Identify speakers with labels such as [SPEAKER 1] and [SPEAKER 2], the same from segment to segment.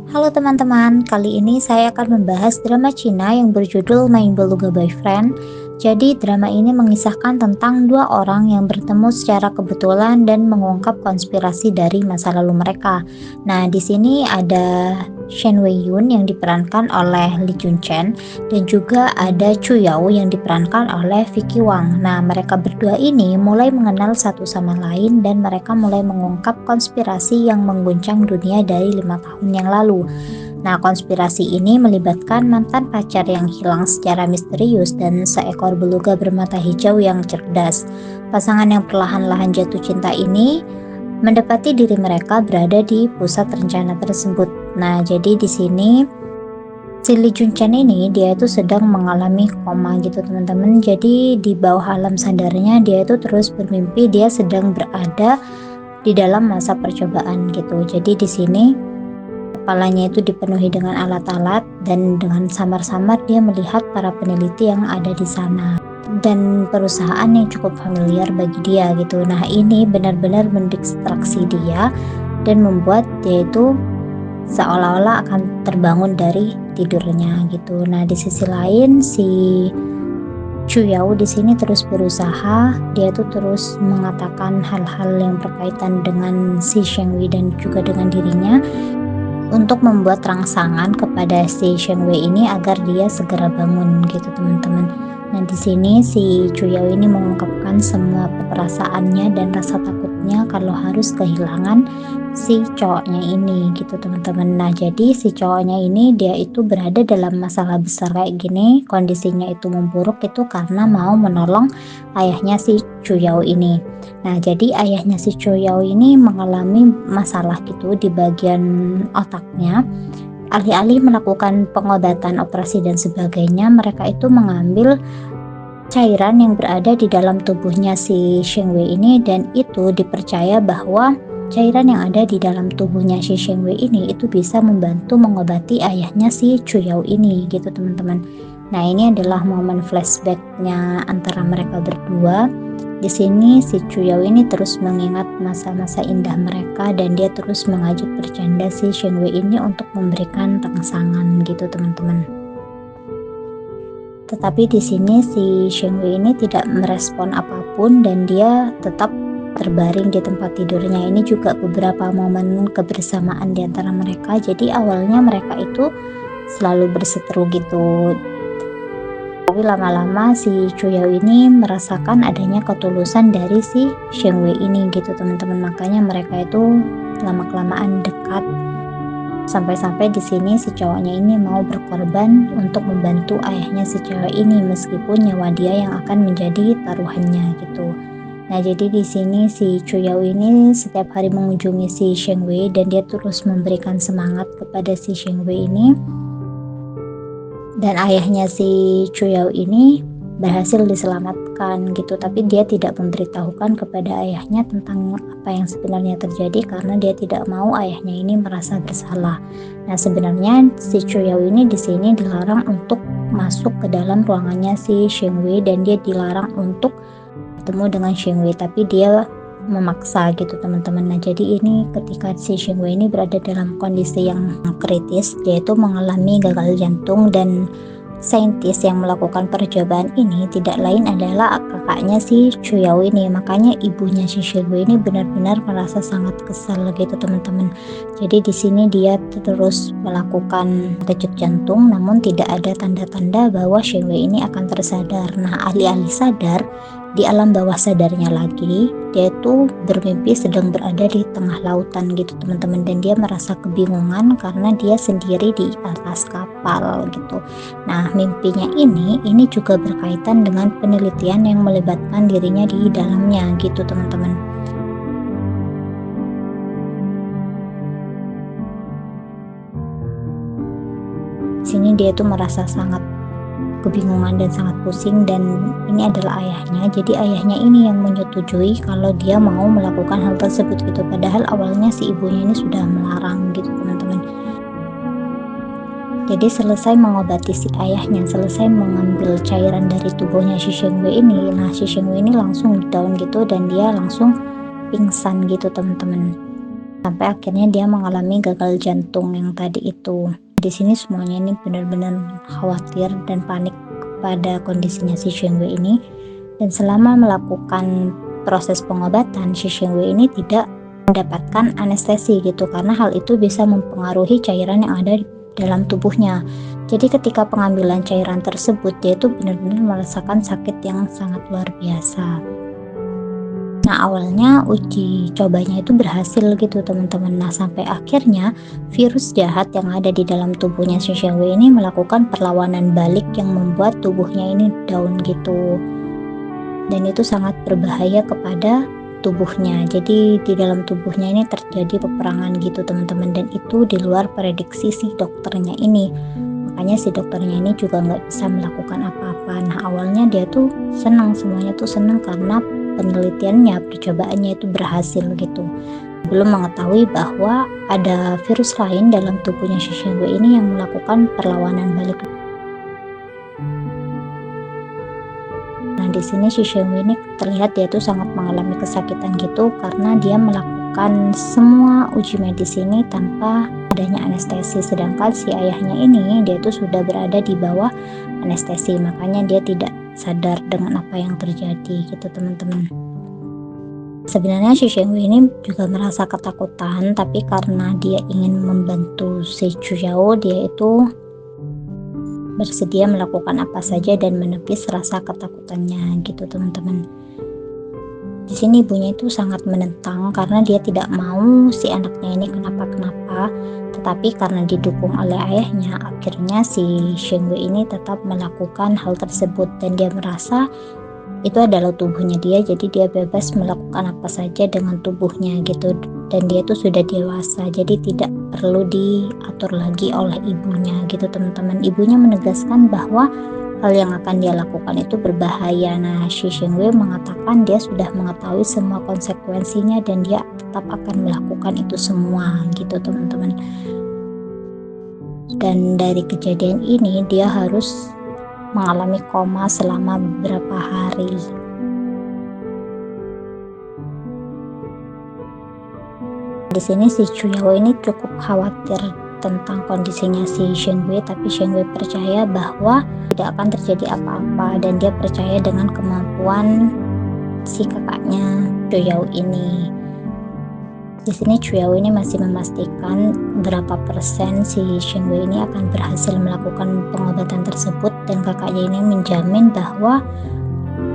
[SPEAKER 1] Halo teman-teman, kali ini saya akan membahas drama Cina yang berjudul Main Beluga Boyfriend. Jadi drama ini mengisahkan tentang dua orang yang bertemu secara kebetulan dan mengungkap konspirasi dari masa lalu mereka. Nah, di sini ada Shen Wei Yun yang diperankan oleh Lee Jun Chen dan juga ada Chu Yao yang diperankan oleh Vicky Wang. Nah, mereka berdua ini mulai mengenal satu sama lain dan mereka mulai mengungkap konspirasi yang mengguncang dunia dari 5 tahun yang lalu. Nah, konspirasi ini melibatkan mantan pacar yang hilang secara misterius dan seekor beluga bermata hijau yang cerdas. Pasangan yang perlahan-lahan jatuh cinta ini mendapati diri mereka berada di pusat rencana tersebut. Nah, jadi di sini si Lee Jun Chen ini dia itu sedang mengalami koma gitu teman-teman. Jadi di bawah alam sadarnya dia itu terus bermimpi dia sedang berada di dalam masa percobaan gitu. Jadi di sini kepalanya itu dipenuhi dengan alat-alat dan dengan samar-samar dia melihat para peneliti yang ada di sana dan perusahaan yang cukup familiar bagi dia gitu. Nah, ini benar-benar mendistraksi dia dan membuat dia itu seolah-olah akan terbangun dari tidurnya gitu. Nah, di sisi lain si Chu Yao di sini terus berusaha, dia tuh terus mengatakan hal-hal yang berkaitan dengan si Sheng Wei dan juga dengan dirinya untuk membuat rangsangan kepada si Shen Wei ini agar dia segera bangun gitu teman-teman. Nah, di sini si Chu Yao ini mengungkapkan semua perasaannya dan rasa takutnya kalau harus kehilangan si cowoknya ini gitu teman-teman. Nah, jadi si cowoknya ini dia itu berada dalam masalah besar kayak gini, kondisinya itu memburuk itu karena mau menolong ayahnya si Chu Yao ini. Nah, jadi ayahnya si Chu Yao ini mengalami masalah gitu di bagian otaknya. Alih-alih melakukan pengobatan, operasi dan sebagainya, mereka itu mengambil cairan yang berada di dalam tubuhnya si Sheng Wei ini dan itu dipercaya bahwa cairan yang ada di dalam tubuhnya si Sheng Wei ini itu bisa membantu mengobati ayahnya si Chu Yao ini gitu teman-teman. Nah, ini adalah momen flashbacknya antara mereka berdua. Di sini si Chu Yao ini terus mengingat masa-masa indah mereka dan dia terus mengajak bercanda si Shen Wei ini untuk memberikan rangsangan gitu teman-teman. Tetapi di sini si Shen Wei ini tidak merespon apapun dan dia tetap terbaring di tempat tidurnya. Ini juga beberapa momen kebersamaan di antara mereka. Jadi awalnya mereka itu selalu berseteru gitu. Tapi lama-lama si Chu Yao ini merasakan adanya ketulusan dari si Sheng Wei ini gitu teman-teman. Makanya mereka itu lama-kelamaan dekat. Sampai-sampai di sini si cowoknya ini mau berkorban untuk membantu ayahnya si cewek ini meskipun nyawa dia yang akan menjadi taruhannya gitu. Nah, jadi di sini si Chu Yao ini setiap hari mengunjungi si Sheng Wei dan dia terus memberikan semangat kepada si Sheng Wei ini. Dan ayahnya si Chu Yao ini berhasil diselamatkan gitu, tapi dia tidak memberitahukan kepada ayahnya tentang apa yang sebenarnya terjadi karena dia tidak mau ayahnya ini merasa bersalah. Nah, sebenarnya si Chu Yao ini di sini dilarang untuk masuk ke dalam ruangannya si Sheng Wei dan dia dilarang untuk bertemu dengan Sheng Wei, tapi dia memaksa gitu teman-teman. Nah, jadi ini ketika si Sheng Wei ini berada dalam kondisi yang kritis, dia itu mengalami gagal jantung dan saintis yang melakukan percobaan ini tidak lain adalah kakaknya si Chu Yao ini. Makanya ibunya si Sheng Wei ini benar-benar merasa sangat kesal gitu teman-teman. Jadi di sini dia terus melakukan denyut jantung namun tidak ada tanda-tanda bahwa Sheng Wei ini akan tersadar. Nah, alih-alih sadar, di alam bawah sadarnya lagi dia itu bermimpi sedang berada di tengah lautan gitu teman-teman dan dia merasa kebingungan karena dia sendiri di atas kapal gitu. Nah, mimpinya ini juga berkaitan dengan penelitian yang melibatkan dirinya di dalamnya gitu teman-teman. Sini dia tuh merasa sangat kebingungan dan sangat pusing dan ini adalah ayahnya. Jadi ayahnya ini yang menyetujui kalau dia mau melakukan hal tersebut gitu. Padahal awalnya si ibunya ini sudah melarang gitu teman-teman. Jadi selesai mengobati si ayahnya, selesai mengambil cairan dari tubuhnya si Sheng Wei ini, nah si Sheng Wei ini langsung down gitu dan dia langsung pingsan gitu teman-teman. sampai akhirnya dia mengalami gagal jantung yang tadi itu. Di sini semuanya ini benar-benar khawatir dan panik pada kondisinya si Shengwei ini, dan selama melakukan proses pengobatan si Shengwei ini tidak mendapatkan anestesi gitu, karena hal itu bisa mempengaruhi cairan yang ada di dalam tubuhnya. Jadi ketika pengambilan cairan tersebut dia itu benar-benar merasakan sakit yang sangat luar biasa. Nah awalnya uji cobanya itu berhasil gitu teman-teman. Nah sampai akhirnya virus jahat yang ada di dalam tubuhnya si Shengwei ini melakukan perlawanan balik yang membuat tubuhnya ini down gitu. Dan itu sangat berbahaya kepada tubuhnya. Jadi di dalam tubuhnya ini terjadi peperangan gitu teman-teman, dan itu di luar prediksi si dokternya ini. Makanya si dokternya ini juga nggak bisa melakukan apa-apa. Nah awalnya dia tuh senang, semuanya tuh senang karena penelitiannya, percobaannya itu berhasil gitu. Belum mengetahui bahwa ada virus lain dalam tubuhnya si Shengwei ini yang melakukan perlawanan balik. Nah di sini si Shengwei ini terlihat dia tuh sangat mengalami kesakitan gitu karena dia melakukan semua uji medis ini tanpa adanya anestesi, sedangkan si ayahnya ini dia tuh sudah berada di bawah anestesi, makanya dia tidak sadar dengan apa yang terjadi gitu teman-teman. Sebenarnya si Shengwei ini juga merasa ketakutan, tapi karena dia ingin membantu si Chuyao, dia itu bersedia melakukan apa saja dan menepis rasa ketakutannya gitu teman-teman. Di sini ibunya itu sangat menentang karena dia tidak mau si anaknya ini kenapa-kenapa, tetapi karena didukung oleh ayahnya, akhirnya si Shengwei ini tetap melakukan hal tersebut, dan dia merasa itu adalah tubuhnya dia, jadi dia bebas melakukan apa saja dengan tubuhnya gitu, dan dia tuh sudah dewasa, jadi tidak perlu diatur lagi oleh ibunya gitu teman-teman. Ibunya menegaskan bahwa hal yang akan dia lakukan itu berbahaya. Nah si Shengwei mengatakan dia sudah mengetahui semua konsekuensinya dan dia tetap akan melakukan itu semua gitu teman-teman. Dan dari kejadian ini dia harus mengalami koma selama beberapa hari. Di sini si Chuyao ini cukup khawatir tentang kondisinya si Shengwei, tapi Shengwei percaya bahwa tidak akan terjadi apa-apa, dan dia percaya dengan kemampuan si kakaknya Chuyao ini. Di sini Chuyao ini masih memastikan berapa persen si Shengwei ini akan berhasil melakukan pengobatan tersebut, dan kakaknya ini menjamin bahwa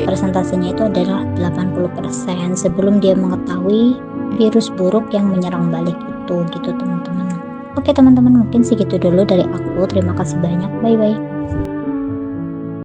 [SPEAKER 1] persentasenya itu adalah 80% sebelum dia mengetahui virus buruk yang menyerang balik itu gitu teman-teman. Oke teman-teman, mungkin segitu dulu dari aku. Terima kasih banyak, bye bye.